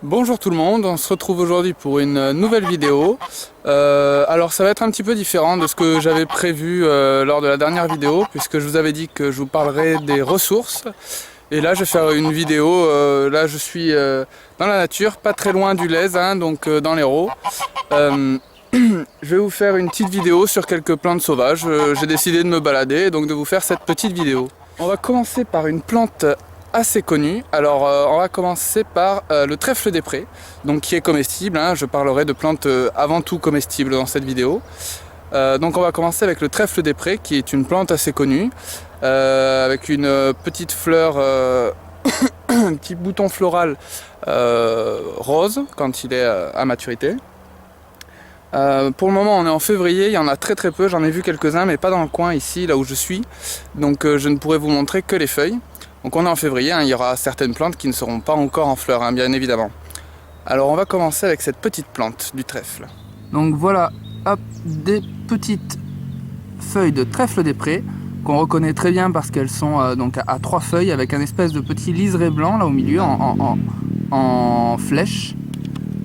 Bonjour tout le monde, on se retrouve aujourd'hui pour une nouvelle vidéo. Alors ça va être un petit peu différent de ce que j'avais prévu lors de la dernière vidéo, puisque je vous avais dit que je vous parlerai des ressources. Et là je vais faire une vidéo, là je suis dans la nature, pas très loin du Lez, hein, donc dans l'Hérault. Je vais vous faire une petite vidéo sur quelques plantes sauvages. J'ai décidé de me balader et donc de vous faire cette petite vidéo. On va commencer par une plante assez connue. Alors on va commencer par le trèfle des prés, donc qui est comestible, hein. Je parlerai de plantes avant tout comestibles dans cette vidéo. Donc on va commencer avec le trèfle des prés, qui est une plante assez connue, avec une petite fleur, un petit bouton floral rose quand il est à maturité. Pour le moment on est en février, il y en a très peu, j'en ai vu quelques-uns mais pas dans le coin ici, là où je suis, donc je ne pourrai vous montrer que les feuilles. Donc on est en février, hein, il y aura certaines plantes qui ne seront pas encore en fleurs, hein, bien évidemment. Alors on va commencer avec cette petite plante du trèfle. Donc voilà, hop, des petites feuilles de trèfle des prés, qu'on reconnaît très bien parce qu'elles sont donc à 3 feuilles avec un espèce de petit liseré blanc là au milieu en flèche.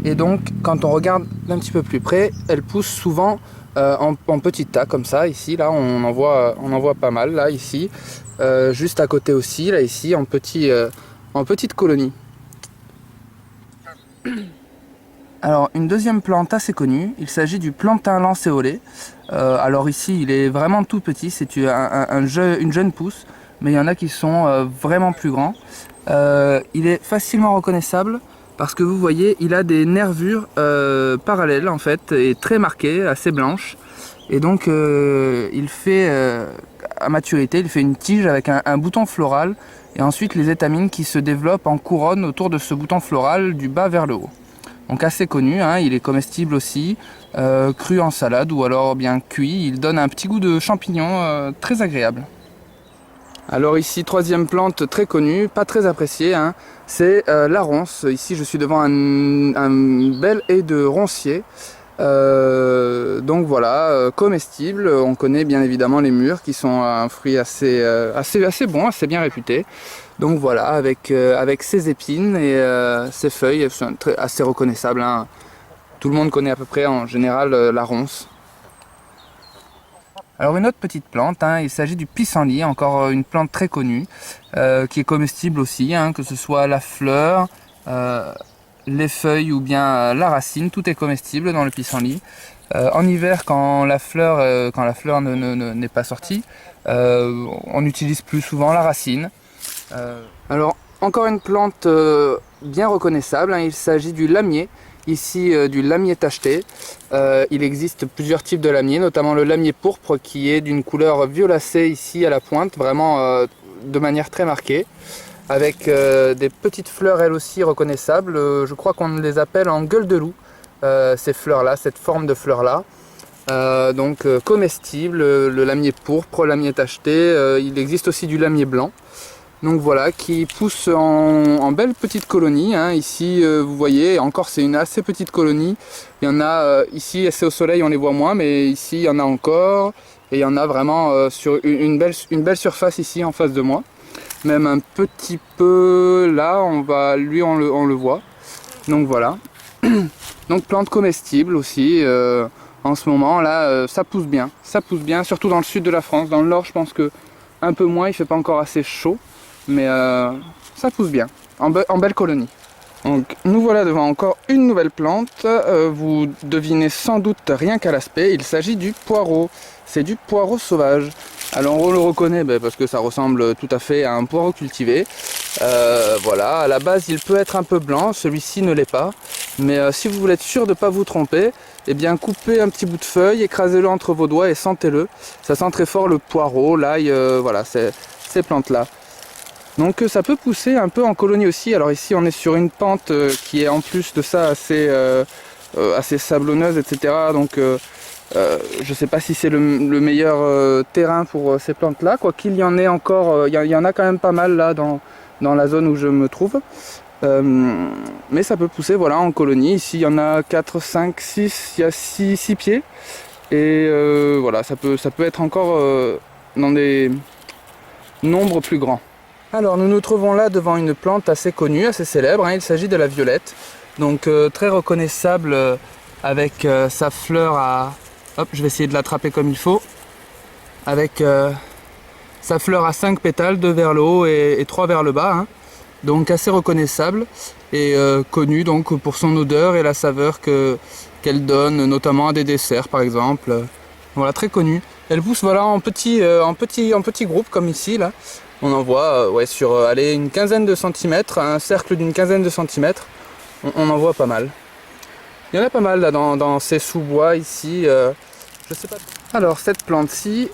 Et donc quand on regarde un petit peu plus près, elles poussent souvent en petits tas comme ça. Ici, là on en voit pas mal, là ici. Juste à côté aussi, là ici, en petite colonie. Alors une deuxième plante assez connue, il s'agit du plantain lancéolé. Alors ici il est vraiment tout petit, c'est une jeune pousse, mais il y en a qui sont vraiment plus grands. Il est facilement reconnaissable parce que vous voyez, il a des nervures parallèles en fait, et très marquées, assez blanches. Et donc il fait, à maturité, il fait une tige avec un bouton floral et ensuite les étamines qui se développent en couronne autour de ce bouton floral du bas vers le haut. Donc assez connu, hein, il est comestible aussi, cru en salade ou alors bien cuit, il donne un petit goût de champignon très agréable. Alors ici, troisième plante très connue, pas très appréciée, hein, c'est la ronce. Ici je suis devant un bel haie de roncier. Donc voilà, comestible. On connaît bien évidemment les mûres qui sont un fruit assez bon, assez bien réputé. Donc voilà, avec ses épines et ses feuilles, elles sont assez reconnaissables, hein. Tout le monde connaît à peu près en général la ronce. Alors une autre petite plante, hein, il s'agit du pissenlit, encore une plante très connue, qui est comestible aussi, hein, que ce soit la fleur, les feuilles ou bien la racine, tout est comestible dans le pissenlit. En hiver, quand la fleur n'est pas sortie, on utilise plus souvent la racine. Alors encore une plante bien reconnaissable, hein, il s'agit du lamier. Ici du lamier tacheté. Il existe plusieurs types de lamier, notamment le lamier pourpre qui est d'une couleur violacée ici à la pointe, vraiment de manière très marquée, avec des petites fleurs elles aussi reconnaissables. Je crois qu'on les appelle en gueule de loup, ces fleurs-là, cette forme de fleurs-là. Donc comestible, le lamier pourpre, le lamier tacheté, il existe aussi du lamier blanc. Donc voilà, qui pousse en belle petite colonie, hein. Ici vous voyez, encore c'est une assez petite colonie. Il y en a ici, c'est au soleil, on les voit moins, mais ici il y en a encore. Et il y en a vraiment sur une belle surface ici en face de moi. Même un petit peu là, on le voit. Donc voilà. Donc plante comestible aussi. En ce moment là, ça pousse bien, surtout dans le sud de la France. Dans le nord je pense que un peu moins, il fait pas encore assez chaud. Mais ça pousse bien, en belle colonie. Donc nous voilà devant encore une nouvelle plante. Vous devinez sans doute rien qu'à l'aspect, il s'agit du poireau. C'est du poireau sauvage. Alors on le reconnaît parce que ça ressemble tout à fait à un poireau cultivé. Voilà, à la base il peut être un peu blanc, celui-ci ne l'est pas. Mais si vous voulez être sûr de ne pas vous tromper, eh bien coupez un petit bout de feuille, écrasez-le entre vos doigts et sentez-le. Ça sent très fort le poireau, l'ail, voilà, ces plantes-là. Donc ça peut pousser un peu en colonie aussi. Alors ici on est sur une pente qui est en plus de ça assez sablonneuse, etc. Donc je ne sais pas si c'est le meilleur terrain pour ces plantes là. Quoi qu'il y en ait encore, il y en a quand même pas mal là dans la zone où je me trouve. Mais ça peut pousser voilà, en colonie. Ici il y en a 4, 5, 6, il y a 6 pieds. Et voilà, ça peut être encore dans des nombres plus grands. Alors nous nous trouvons là devant une plante assez connue, assez célèbre, hein, il s'agit de la violette. Donc très reconnaissable avec sa fleur à... Hop, je vais essayer de l'attraper comme il faut. Avec sa fleur à 5 pétales, 2 vers le haut et 3 vers le bas. Hein. Donc assez reconnaissable et connue donc pour son odeur et la saveur qu'elle donne, notamment à des desserts par exemple. Voilà, très connue. Elle pousse voilà, en petits groupes comme ici. Là. On en voit ouais, sur allez, une quinzaine de centimètres, un cercle d'une quinzaine de centimètres. On en voit pas mal. Il y en a pas mal là, dans ces sous-bois ici. Je sais pas. Alors cette plante-ci,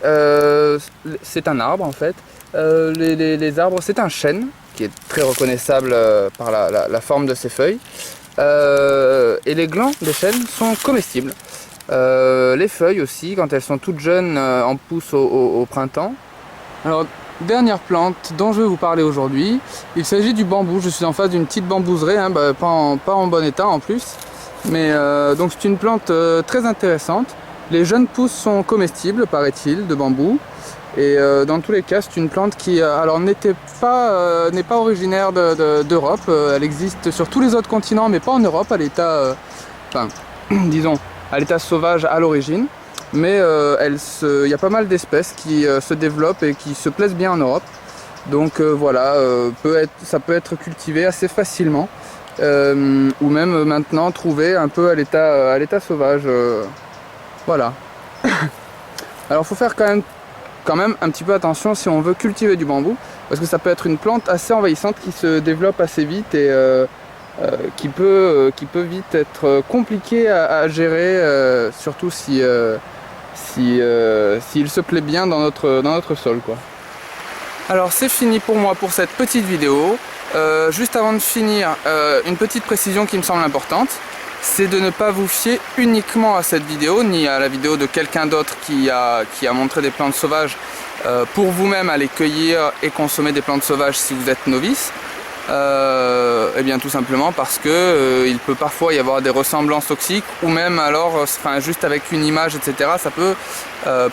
c'est un arbre en fait. Les arbres, c'est un chêne qui est très reconnaissable par la forme de ses feuilles. Et les glands des chênes sont comestibles. Les feuilles aussi, quand elles sont toutes jeunes, en poussent au printemps. Alors, dernière plante dont je vais vous parler aujourd'hui, il s'agit du bambou. Je suis en face d'une petite bambouserie, hein, pas en bon état en plus. Mais donc c'est une plante très intéressante. Les jeunes pousses sont comestibles, paraît-il, de bambou. Et dans tous les cas, c'est une plante qui alors n'est pas originaire d'Europe. Elle existe sur tous les autres continents, mais pas en Europe, à l'état, enfin, disons, à l'état sauvage à l'origine. Mais il y a pas mal d'espèces qui se développent et qui se plaisent bien en Europe. Donc voilà, ça peut être cultivé assez facilement. Ou même maintenant trouvé un peu à l'état sauvage. Voilà. Alors il faut faire quand même un petit peu attention si on veut cultiver du bambou, parce que ça peut être une plante assez envahissante qui se développe assez vite et qui peut vite être compliqué à gérer, surtout s'il se plaît bien dans notre sol, quoi. Alors c'est fini pour moi pour cette petite vidéo. Juste avant de finir, une petite précision qui me semble importante, c'est de ne pas vous fier uniquement à cette vidéo, ni à la vidéo de quelqu'un d'autre qui a montré des plantes sauvages, pour vous-même aller cueillir et consommer des plantes sauvages si vous êtes novice. Et bien tout simplement parce que il peut parfois y avoir des ressemblances toxiques, ou même alors, enfin, juste avec une image, etc., ça peut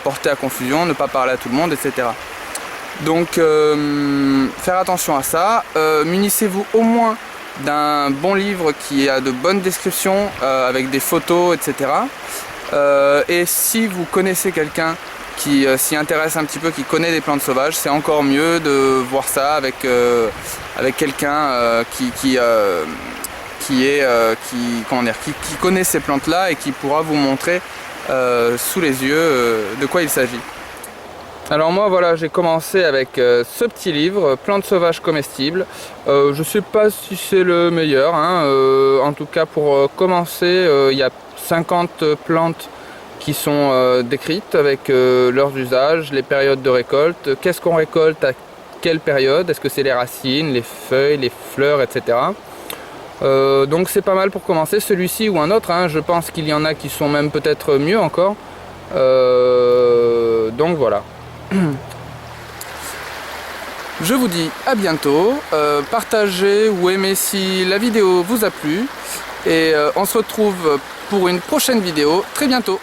porter à confusion, ne pas parler à tout le monde, etc. Donc faire attention à ça, munissez-vous au moins d'un bon livre qui a de bonnes descriptions avec des photos, etc. Et si vous connaissez quelqu'un qui s'y intéresse un petit peu, qui connaît des plantes sauvages, c'est encore mieux de voir ça avec quelqu'un qui connaît ces plantes-là et qui pourra vous montrer sous les yeux de quoi il s'agit. Alors moi voilà, j'ai commencé avec ce petit livre, Plantes sauvages comestibles. Je sais pas si c'est le meilleur, hein. En tout cas pour commencer, il y a 50 plantes qui sont décrites avec leurs usages, les périodes de récolte, qu'est-ce qu'on récolte à quelle période, est-ce que c'est les racines, les feuilles, les fleurs, etc. Donc c'est pas mal pour commencer, celui-ci ou un autre, hein. Je pense qu'il y en a qui sont même peut-être mieux encore. Donc voilà. Je vous dis à bientôt, partagez ou aimez si la vidéo vous a plu et on se retrouve pour une prochaine vidéo très bientôt.